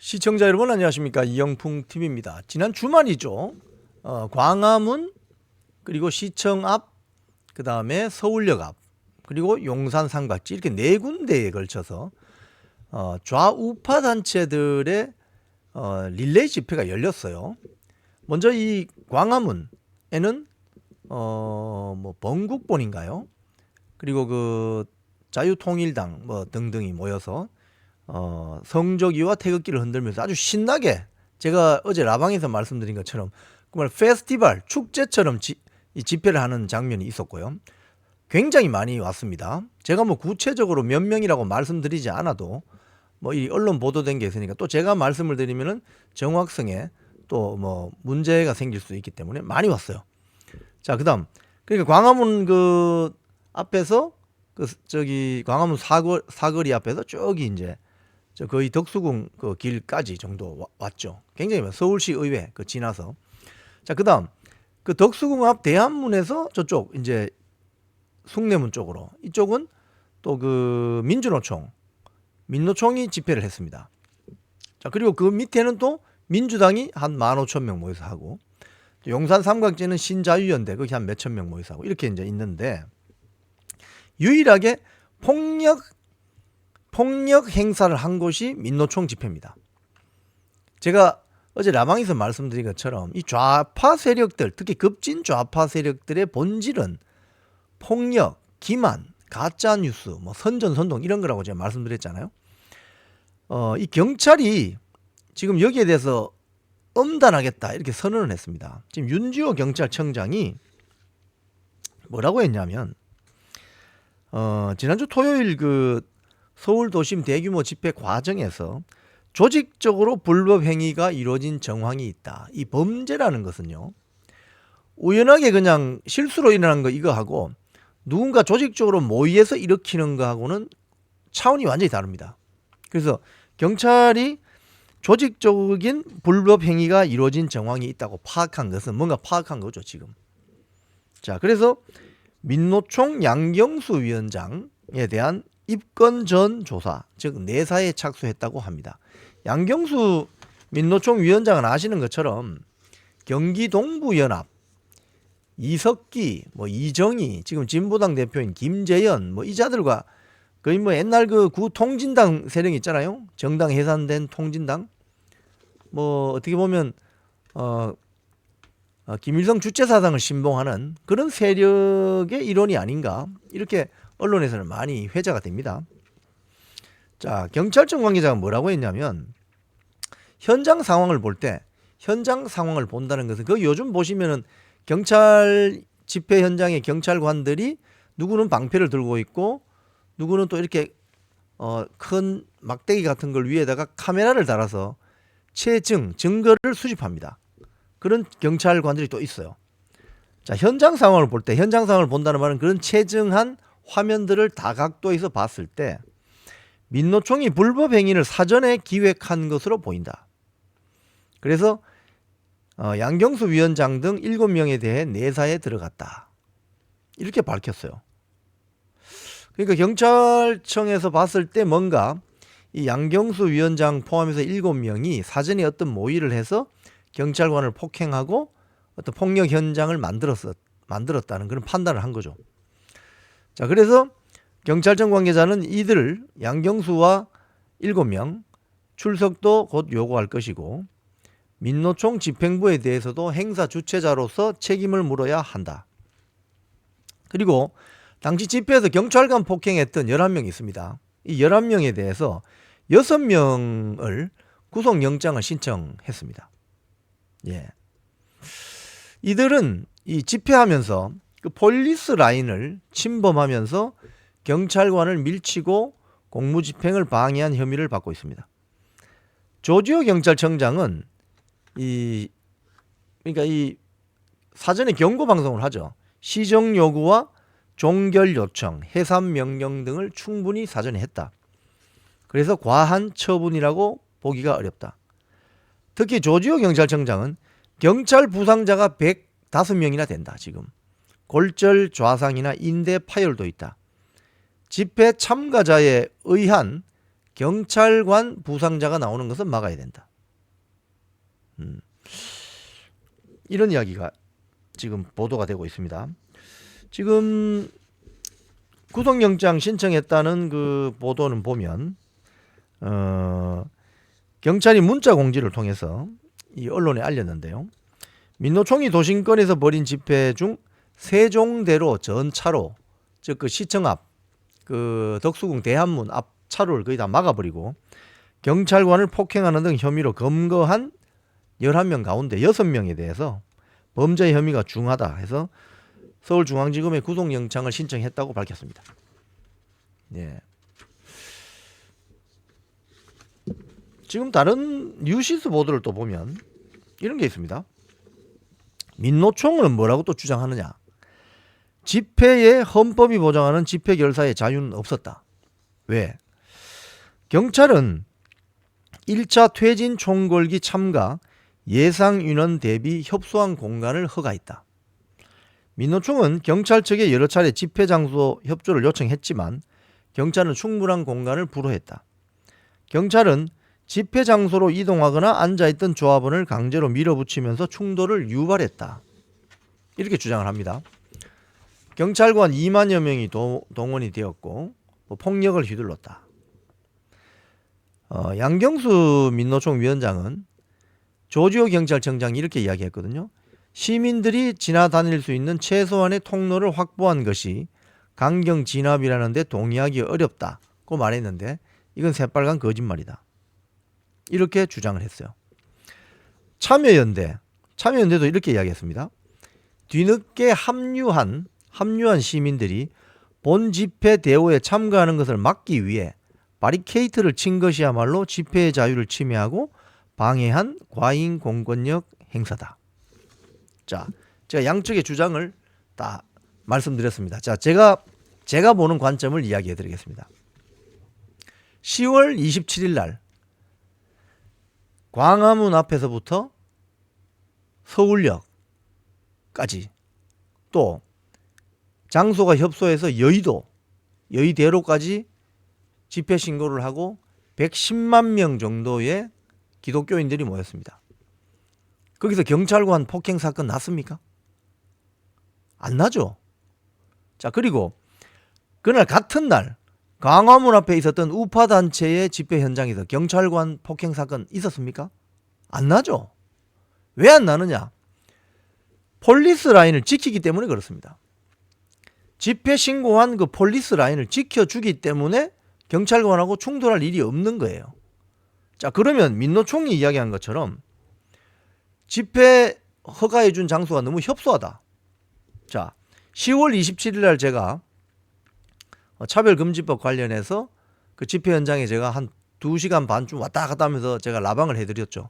시청자 여러분 안녕하십니까, 이영풍TV입니다. 지난 주말이죠. 광화문 그리고 시청 앞, 그 다음에 서울역 앞, 그리고 용산 삼각지 이렇게 네 군데에 걸쳐서 좌우파 단체들의 릴레이 집회가 열렸어요. 먼저 이 광화문에는 뭐 번국본인가요? 그리고 그 자유통일당 뭐 등등이 모여서 성조기와 태극기를 흔들면서 아주 신나게, 제가 어제 라방에서 말씀드린 것처럼 정말 페스티벌, 축제처럼 이 집회를 하는 장면이 있었고요. 굉장히 많이 왔습니다. 제가 뭐 구체적으로 몇 명이라고 말씀드리지 않아도 뭐 이 언론 보도된 게 있으니까 또 제가 말씀을 드리면은 정확성에 또 뭐 문제가 생길 수 있기 때문에 많이 왔어요. 자, 그다음 그러니까 광화문 그 앞에서 그 저기 광화문 사거리 앞에서 저기 이제 저 거의 덕수궁 그 길까지 정도 왔죠. 굉장히 서울시 의회 그 지나서. 자, 그다음 그 덕수궁 앞 대한문에서 저쪽 이제 숭례문 쪽으로, 이쪽은 또 그 민노총이 집회를 했습니다. 자, 그리고 그 밑에는 또 민주당이 한 15,000명 모여서 하고, 용산 삼각지는 신자유연대 거기 한 몇천 명 모여서 하고, 이렇게 이제 있는데 유일하게 폭력 행사를 한 곳이 민노총 집회입니다. 제가 어제 라방에서 말씀드린 것처럼 이 좌파 세력들, 특히 급진 좌파 세력들의 본질은 폭력, 기만, 가짜뉴스, 뭐 선전선동 이런 거라고 제가 말씀드렸잖아요. 이 경찰이 지금 여기에 대해서 엄단하겠다 이렇게 선언을 했습니다. 지금 윤지호 경찰청장이 뭐라고 했냐면 지난주 토요일 그 서울 도심 대규모 집회 과정에서 조직적으로 불법 행위가 이루어진 정황이 있다. 이 범죄라는 것은요, 우연하게 그냥 실수로 일어난 거 이거 하고 누군가 조직적으로 모의해서 일으키는 거하고는 차원이 완전히 다릅니다. 그래서 경찰이 조직적인 불법 행위가 이루어진 정황이 있다고 파악한 것은 뭔가 파악한 거죠, 지금. 자, 그래서 민노총 양경수 위원장에 대한 입건 전 조사, 즉 내사에 착수했다고 합니다. 양경수 민노총 위원장은 아시는 것처럼 경기 동부연합, 이석기, 뭐 이정희, 지금 진보당 대표인 김재현, 뭐 이자들과 거의 뭐 옛날 그 구통진당 세력 있잖아요. 정당 해산된 통진당. 뭐 어떻게 보면 김일성 주체사상을 신봉하는 그런 세력의 일원이 아닌가, 이렇게 언론에서는 많이 회자가 됩니다. 자, 경찰청 관계자가 뭐라고 했냐면 현장 상황을 본다는 것은 그 요즘 보시면은 경찰 집회 현장에 경찰관들이 누구는 방패를 들고 있고 누구는 또 이렇게 큰 막대기 같은 걸 위에다가 카메라를 달아서 증거를 수집합니다. 그런 경찰관들이 또 있어요. 자, 현장 상황을 본다는 말은 그런 체증한 화면들을 다각도에서 봤을 때 민노총이 불법 행위를 사전에 기획한 것으로 보인다. 그래서 양경수 위원장 등 7명에 대해 내사에 들어갔다, 이렇게 밝혔어요. 그러니까 경찰청에서 봤을 때 뭔가 이 양경수 위원장 포함해서 7명이 사전에 어떤 모의를 해서 경찰관을 폭행하고 어떤 폭력 현장을 만들었다는 그런 판단을 한 거죠. 자, 그래서 경찰청 관계자는 이들을 양경수와 7명 출석도 곧 요구할 것이고 민노총 집행부에 대해서도 행사 주최자로서 책임을 물어야 한다. 그리고 당시 집회에서 경찰관 폭행했던 11명이 있습니다. 이 11명에 대해서 6명을 구속영장을 신청했습니다. 예. 이들은 이 집회하면서 그 폴리스 라인을 침범하면서 경찰관을 밀치고 공무집행을 방해한 혐의를 받고 있습니다. 조지호 경찰청장은 그러니까 이 사전에 경고 방송을 하죠. 시정 요구와 종결 요청, 해산 명령 등을 충분히 사전에 했다. 그래서 과한 처분이라고 보기가 어렵다. 특히 조지호 경찰청장은 경찰 부상자가 105명이나 된다. 지금 골절 좌상이나 인대 파열도 있다. 집회 참가자에 의한 경찰관 부상자가 나오는 것은 막아야 된다. 이런 이야기가 지금 보도가 되고 있습니다. 지금 구속영장 신청했다는 그 보도는 보면 경찰이 문자 공지를 통해서 이 언론에 알렸는데요. 민노총이 도심권에서 벌인 집회 중 세종대로 전차로, 즉 그 시청 앞, 그 덕수궁 대한문 앞 차로를 거의 다 막아버리고 경찰관을 폭행하는 등 혐의로 검거한 11명 가운데 6명에 대해서 범죄 혐의가 중하다 해서 서울중앙지검에 구속영장을 신청했다고 밝혔습니다. 예. 지금 다른 뉴시스 보도를 또 보면 이런 게 있습니다. 민노총은 뭐라고 또 주장하느냐. 집회에 헌법이 보장하는 집회 결사의 자유는 없었다. 왜? 경찰은 1차 퇴진 총궐기 참가 예상 인원 대비 협소한 공간을 허가했다. 민노총은 경찰 측에 여러 차례 집회 장소 협조를 요청했지만 경찰은 충분한 공간을 불허했다. 경찰은 집회 장소로 이동하거나 앉아있던 조합원을 강제로 밀어붙이면서 충돌을 유발했다. 이렇게 주장을 합니다. 경찰관 2만여 명이 동원이 되었고 폭력을 휘둘렀다. 양경수 민노총 위원장은 조지호 경찰청장이 이렇게 이야기했거든요. 시민들이 지나다닐 수 있는 최소한의 통로를 확보한 것이 강경 진압이라는 데 동의하기 어렵다고 말했는데 이건 새빨간 거짓말이다. 이렇게 주장을 했어요. 참여연대도 이렇게 이야기했습니다. 뒤늦게 합류한 시민들이 본 집회 대오에 참가하는 것을 막기 위해 바리케이트를 친 것이야말로 집회의 자유를 침해하고 방해한 과잉 공권력 행사다. 자, 제가 양측의 주장을 다 말씀드렸습니다. 자, 제가 보는 관점을 이야기해 드리겠습니다. 10월 27일 날 광화문 앞에서부터 서울역까지 또 장소가 협소해서 여의대로까지 집회 신고를 하고 110만 명 정도의 기독교인들이 모였습니다. 거기서 경찰관 폭행 사건 났습니까? 안 나죠. 자, 그리고 그날 같은 날 광화문 앞에 있었던 우파 단체의 집회 현장에서 경찰관 폭행 사건 있었습니까? 안 나죠. 왜 안 나느냐? 폴리스 라인을 지키기 때문에 그렇습니다. 집회 신고한 그 폴리스 라인을 지켜주기 때문에 경찰관하고 충돌할 일이 없는 거예요. 자, 그러면 민노총이 이야기한 것처럼 집회 허가해준 장소가 너무 협소하다. 자, 10월 27일 날 제가 차별금지법 관련해서 그 집회 현장에 제가 한 2시간 반쯤 왔다 갔다 하면서 제가 라방을 해드렸죠.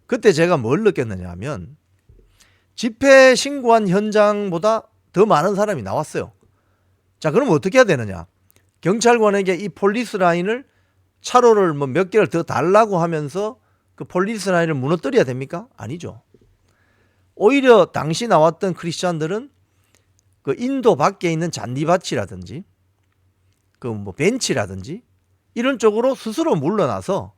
그때 제가 뭘 느꼈느냐 하면 집회 신고한 현장보다 더 많은 사람이 나왔어요. 자, 그럼 어떻게 해야 되느냐? 경찰관에게 이 폴리스 라인을 차로를 뭐 몇 개를 더 달라고 하면서 그 폴리스 라인을 무너뜨려야 됩니까? 아니죠. 오히려 당시 나왔던 크리스찬들은 그 인도 밖에 있는 잔디밭이라든지 그 뭐 벤치라든지 이런 쪽으로 스스로 물러나서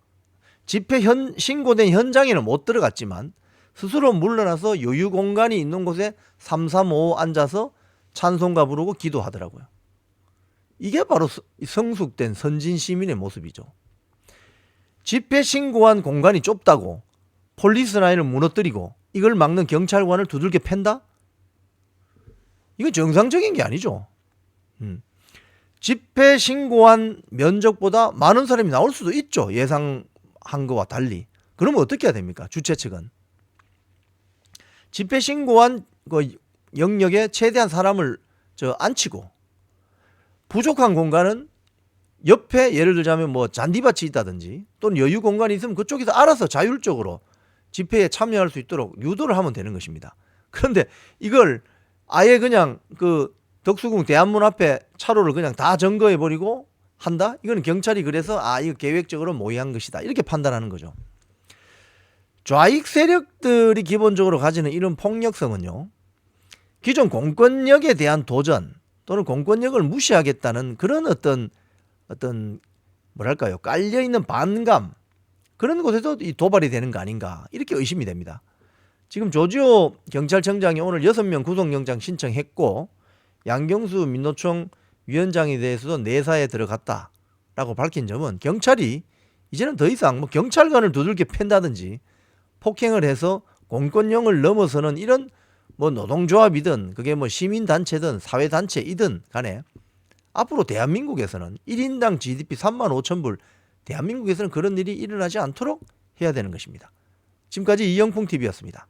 집회 신고된 현장에는 못 들어갔지만 스스로 물러나서 여유 공간이 있는 곳에 335 앉아서 찬송가 부르고 기도하더라고요. 이게 바로 성숙된 선진 시민의 모습이죠. 집회 신고한 공간이 좁다고 폴리스 라인을 무너뜨리고 이걸 막는 경찰관을 두들겨 팬다? 이건 정상적인 게 아니죠. 집회 신고한 면적보다 많은 사람이 나올 수도 있죠. 예상한 거와 달리. 그러면 어떻게 해야 됩니까? 주최 측은. 집회 신고한 그 영역에 최대한 사람을 앉히고 부족한 공간은 옆에 예를 들자면 뭐 잔디밭이 있다든지 또는 여유 공간이 있으면 그쪽에서 알아서 자율적으로 집회에 참여할 수 있도록 유도를 하면 되는 것입니다. 그런데 이걸 아예 그냥 그 덕수궁 대한문 앞에 차로를 그냥 다 점거해버리고 한다? 이건 경찰이 그래서 이거 계획적으로 모의한 것이다. 이렇게 판단하는 거죠. 좌익 세력들이 기본적으로 가지는 이런 폭력성은요. 기존 공권력에 대한 도전 또는 공권력을 무시하겠다는 그런 어떤 뭐랄까요, 깔려 있는 반감 그런 곳에서 이 도발이 되는 거 아닌가 이렇게 의심이 됩니다. 지금 조지호 경찰청장이 오늘 6명 구속영장 신청했고 양경수 민노총 위원장에 대해서도 내사에 들어갔다라고 밝힌 점은 경찰이 이제는 더 이상 뭐 경찰관을 두들겨 팬다든지 폭행을 해서 공권력을 넘어서는 이런 뭐 노동조합이든 그게 뭐 시민단체든 사회단체이든 간에 앞으로 대한민국에서는 1인당 GDP 35,000불 대한민국에서는 그런 일이 일어나지 않도록 해야 되는 것입니다. 지금까지 이영풍TV였습니다.